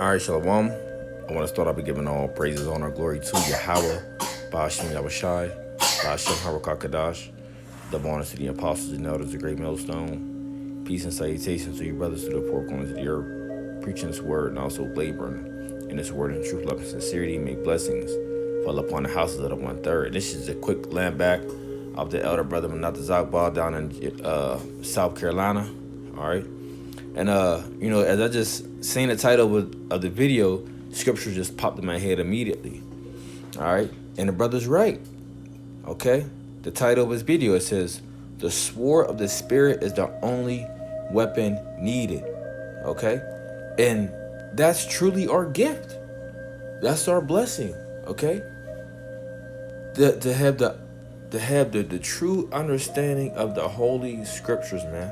All right, Shalom. I want to start off by giving all praises, honor, glory to Yahweh, Ba'ashem Yahushai, Ba'ashem Harakakadash, double honors to the apostles and elders, the great millstone. Peace and salutations to you brothers to the four corners of the earth, preaching this word and also laboring in this word in truth, love, and sincerity. Make blessings fall upon the houses of the 1/3. This is a quick land back of the elder brother Manata Zakbal down in South Carolina. All right. And, as I just seen the title of the video, scripture just popped in my head immediately. All right. And the brother's right. Okay. The title of his video, it says, "The sword of the Spirit is the only weapon needed." Okay. And that's truly our gift. That's our blessing. Okay. To have the true understanding of the holy scriptures, man.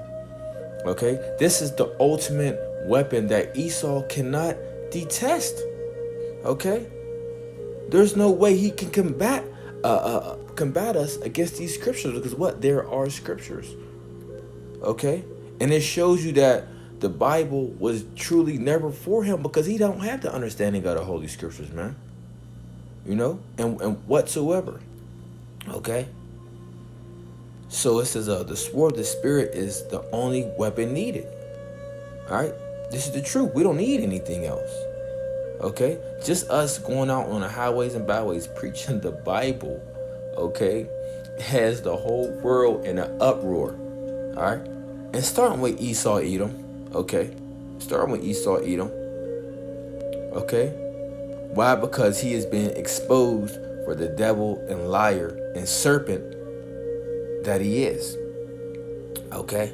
Okay, this is the ultimate weapon that Esau cannot detest. Okay, there's no way he can combat us against these scriptures, because what? There are scriptures. Okay, and it shows you that the Bible was truly never for him, because he don't have the understanding of the holy scriptures, man. And whatsoever. Okay. So it says, the sword of the Spirit is the only weapon needed. All right? This is the truth. We don't need anything else. Okay? Just us going out on the highways and byways preaching the Bible, okay, has the whole world in an uproar. All right? And starting with Esau Edom, okay? Starting with Esau Edom, okay? Why? Because he has been exposed for the devil and liar and serpent that he is. Okay,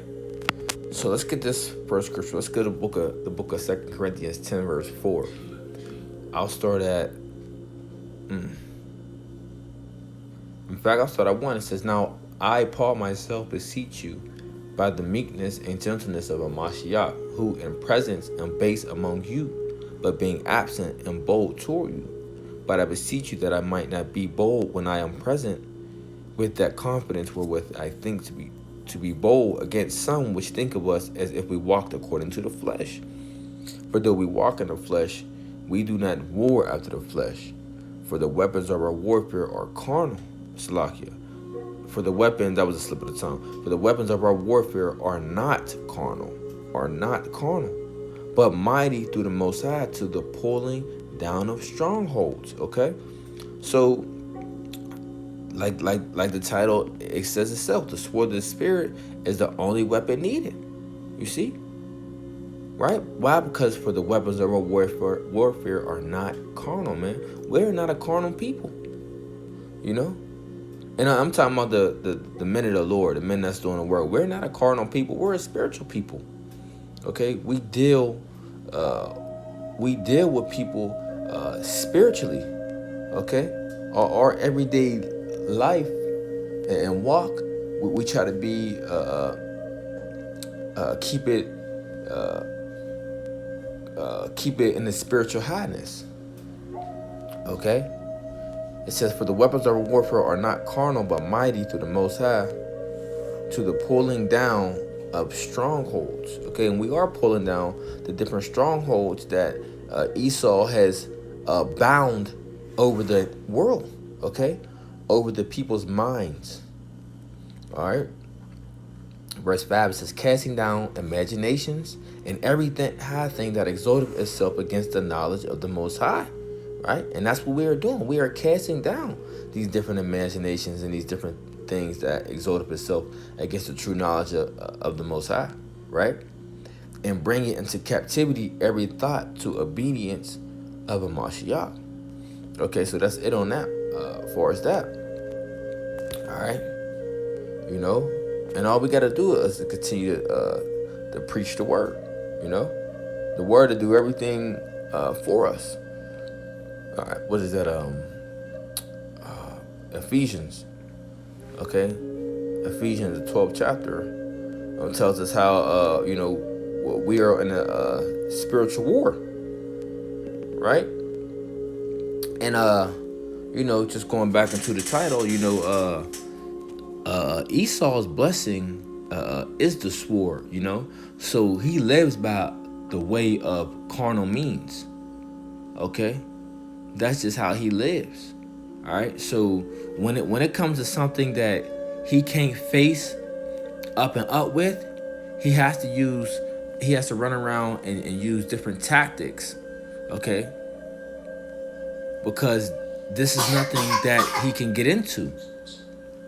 so let's get this first scripture. Let's go to the book of 2 Corinthians 10 verse 4. I'll start at in fact, I'll start at 1. It says, "Now I, Paul, myself beseech you by the meekness and gentleness of a Mashiach, who in presence am base among you, but being absent am bold toward you. But I beseech you that I might not be bold when I am present, with that confidence wherewith I think to be bold against some which think of us as if we walked according to the flesh. For though we walk in the flesh, we do not war after the flesh. For the weapons of our warfare are carnal." Salakia. For the weapons, that was a slip of the tongue. "For the weapons of our warfare are not carnal, but mighty through the Most High to the pulling down of strongholds." Okay, so like the title, it says itself, the sword of the Spirit is the only weapon needed. You see, right? Why? Because for the weapons of our warfare are not carnal, man. We're not a carnal people, And I'm talking about the men of the Lord, the men that's doing the work. We're not a carnal people. We're a spiritual people. Okay, we deal with people spiritually. Okay, our everyday life and walk, we try to be keep it in the spiritual highness. Okay, it says, "For the weapons of our warfare are not carnal, but mighty through the Most High to the pulling down of strongholds." Okay, and we are pulling down the different strongholds that Esau has bound over the world. Okay, over the people's minds. All right. Verse 5, it says, "Casting down imaginations and everything high thing that exalteth itself against the knowledge of the Most High." Right? And that's what we are doing. We are casting down these different imaginations and these different things that exalt itself against the true knowledge of the Most High. Right? And bring it into captivity every thought to obedience of a Mashiach. Okay, so that's it on that. Far as that. All right. And all we got to do is to continue to preach the word. The word to do everything for us. All right, what is that? Ephesians. Okay, Ephesians, the 12th chapter, tells us how we are in a spiritual war, right? And just going back into the title, Esau's blessing is the sword, So he lives by the way of carnal means, Okay, that's just how he lives. All right. So when it comes to something that he can't face up and up with, he has to run around and use different tactics. Okay, because this is nothing that he can get into.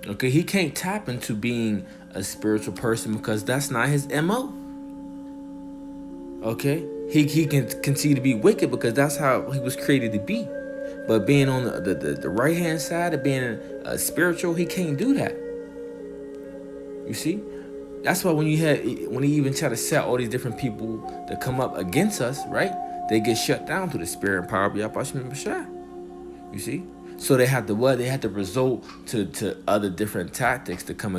Okay, he can't tap into being a spiritual person because that's not his MO. Okay, he can continue to be wicked because that's how he was created to be. But being on the right hand side of being spiritual, he can't do that. You see, that's why when he even try to set all these different people that come up against us, right? They get shut down through the spirit and power of Yahweh Shai. You see, so they have to what? They have to resort to other different tactics to come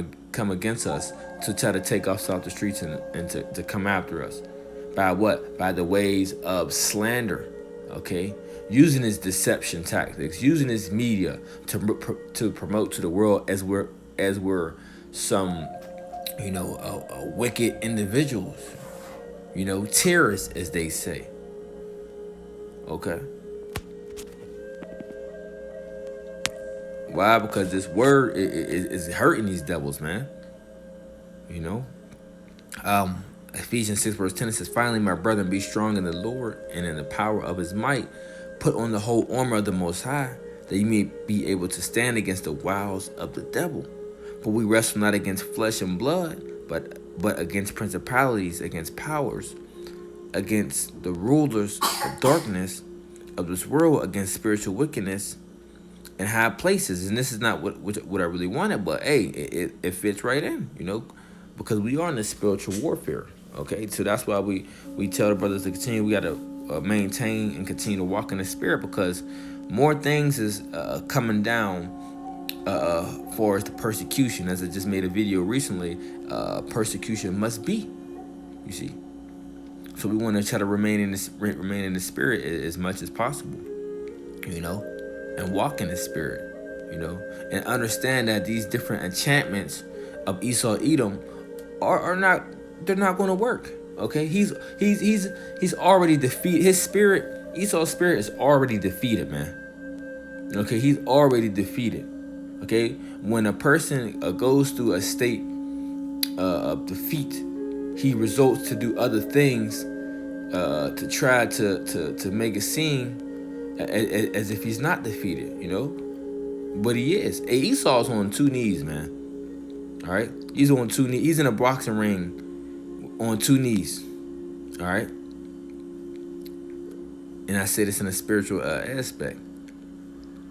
against us, to try to take us off the streets and to come after us. By what? By the ways of slander. Okay, using his deception tactics, using his media to promote to the world as we're some, wicked individuals, terrorists, as they say. Okay. Why? Because this word is hurting these devils, man. Ephesians 6 verse 10 says, "Finally, my brethren, be strong in the Lord and in the power of his might. Put on the whole armor of the Most High, that you may be able to stand against the wiles of the devil. For we wrestle not against flesh and blood, but against principalities, against powers, against the rulers of darkness of this world, against spiritual wickedness in high places." And this is not what I really wanted, but hey, it fits right in, because we are in this spiritual warfare. Okay, so that's why we tell the brothers to continue. We got to maintain and continue to walk in the spirit, because more things is coming down for us, the persecution. As I just made a video recently, persecution must be. You see, so we want to try to remain in the spirit as much as possible, and walk in the spirit, and understand that these different enchantments of Esau Edom are not, they're not going to work. Okay, he's already defeated. His spirit, Esau's spirit, is already defeated, man. Okay, he's already defeated. Okay, when a person goes through a state of defeat, he resorts to do other things to try to make it seem as if he's not defeated, but he is. Hey, Esau's on 2 knees, man. All right, he's on 2 knees. He's in a boxing ring on 2 knees. All right, and I say this in a spiritual aspect.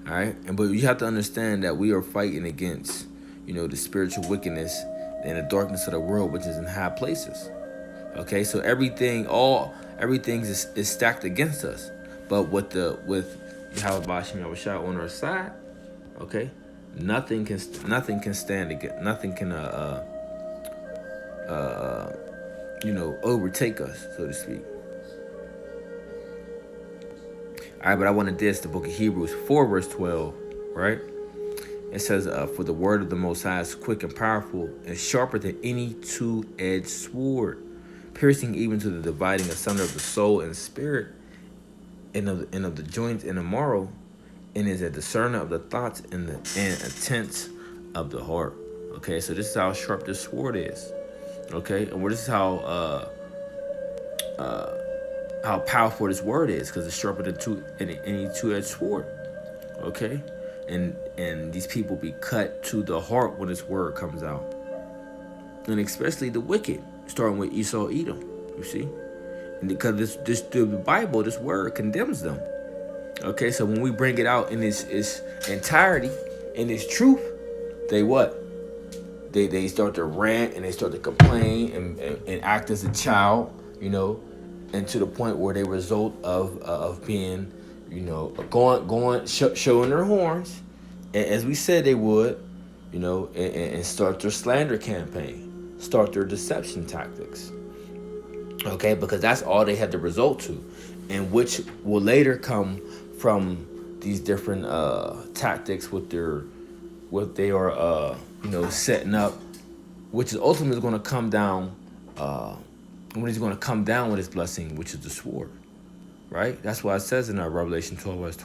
All right, but you have to understand that we are fighting against, the spiritual wickedness and the darkness of the world, which is in high places. Okay, so everything is stacked against us. But with Yahweh Bashim Yahushua on our side, okay, nothing can stand against, nothing can overtake us, so to speak. All right, but I want to diss the book of Hebrews 4 verse 12, right? It says, "For the word of the Most High is quick and powerful and sharper than any two-edged sword, piercing even to the dividing asunder of the soul and spirit, and of the joints and the marrow, and is a discerner of the thoughts and intents of the heart." Okay, so this is how sharp this sword is. Okay, and this is how powerful this word is, because it's sharper than any two-edged sword. Okay, and these people be cut to the heart when this word comes out, and especially the wicked, starting with Esau Edom. You see. Because the Bible, this word condemns them. Okay, so when we bring it out in its entirety, in its truth, they what? They start to rant and they start to complain and act as a child, and to the point where they result of being, showing their horns, as we said they would, and start their slander campaign, start their deception tactics. Okay, because that's all they had to resort to, and which will later come from these different tactics what they are setting up, which is ultimately going to come down when he's going to come down with his blessing, which is the sword. right? That's why it says in Revelation 12, verse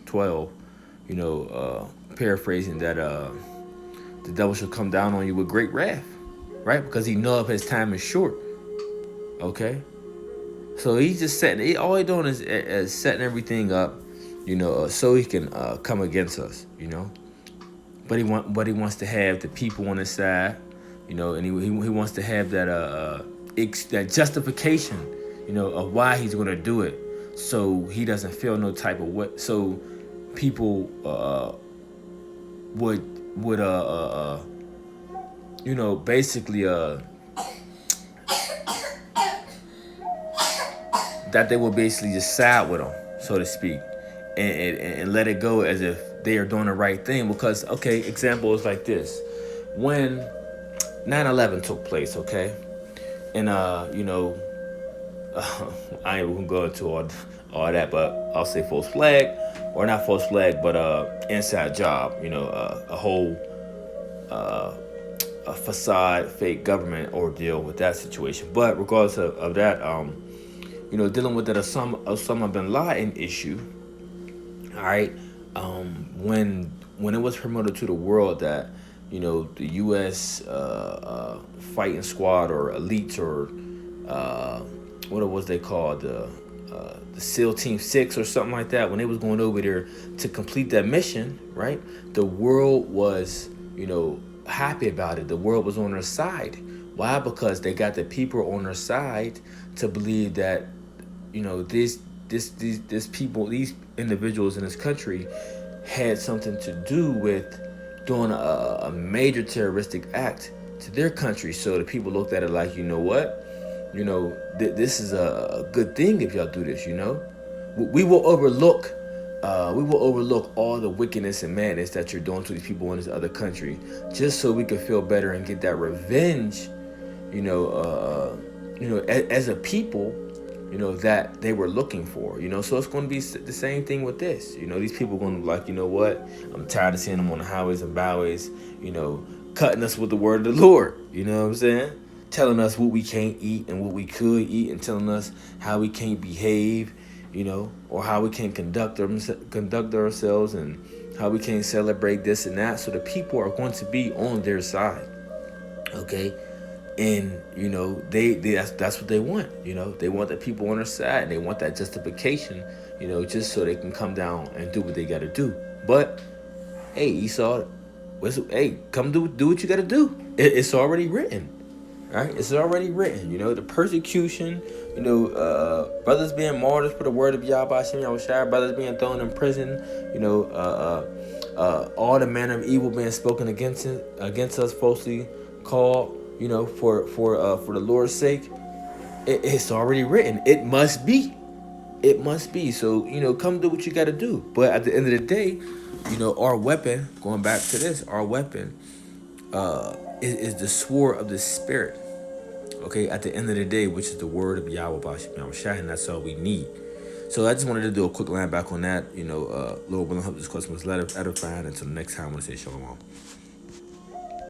12, paraphrasing that the devil shall come down on you with great wrath, right? Because he know his time is short, okay? So he's just setting, all he doing is setting everything up, so he can come against us, But he wants to have the people on his side, and he wants to have that justification, of why he's going to do it, so he doesn't feel no type of what. So people would basically that they will basically just side with him, so to speak, and let it go as if they are doing the right thing. Because, okay, example is like this. When 9/11 took place, okay, and I ain't even go into all that, but I'll say false flag, or not false flag, but inside job, a whole a facade, fake government ordeal with that situation. But regardless of that, dealing with that Osama bin Laden issue, all right, when it was promoted to the world that the U.S. Fighting squad or elites or what was they called, the SEAL Team 6 or something like that, when they was going over there to complete that mission, right? The world was happy about it. The world was on their side. Why? Because they got the people on their side to believe that these people, these individuals in this country had something to do with doing a major terroristic act to their country. So the people looked at it like, this is a good thing if y'all do this. We will overlook all the wickedness and madness that you're doing to these people in this other country, just so we can feel better and get that revenge, as a people, that they were looking for, So it's going to be the same thing with this. These people are going to be like, what? I'm tired of seeing them on the highways and byways, cutting us with the word of the Lord. You know what I'm saying? Telling us what we can't eat and what we could eat, and telling us how we can't behave, or how we can't conduct ourselves, and how we can't celebrate this and that. So the people are going to be on their side, okay? And that's what they want. They want the people on their side, and they want that justification, just so they can come down and do what they got to do. But hey, Esau, hey, come do what you got to do. It's already written, right? It's already written. The persecution. Brothers being martyrs for the word of Yahweh Hashem Yahushua, brothers being thrown in prison. All the manner of evil being spoken against us, falsely called. For the Lord's sake, it's already written. It must be. It must be. So, come do what you got to do. But at the end of the day, our weapon, going back to this, our weapon is the sword of the Spirit. Okay, at the end of the day, which is the word of Yahweh, and that's all we need. So I just wanted to do a quick line back on that. Lord willing, hope this question was edifying. Until the next time, I want to say shalom.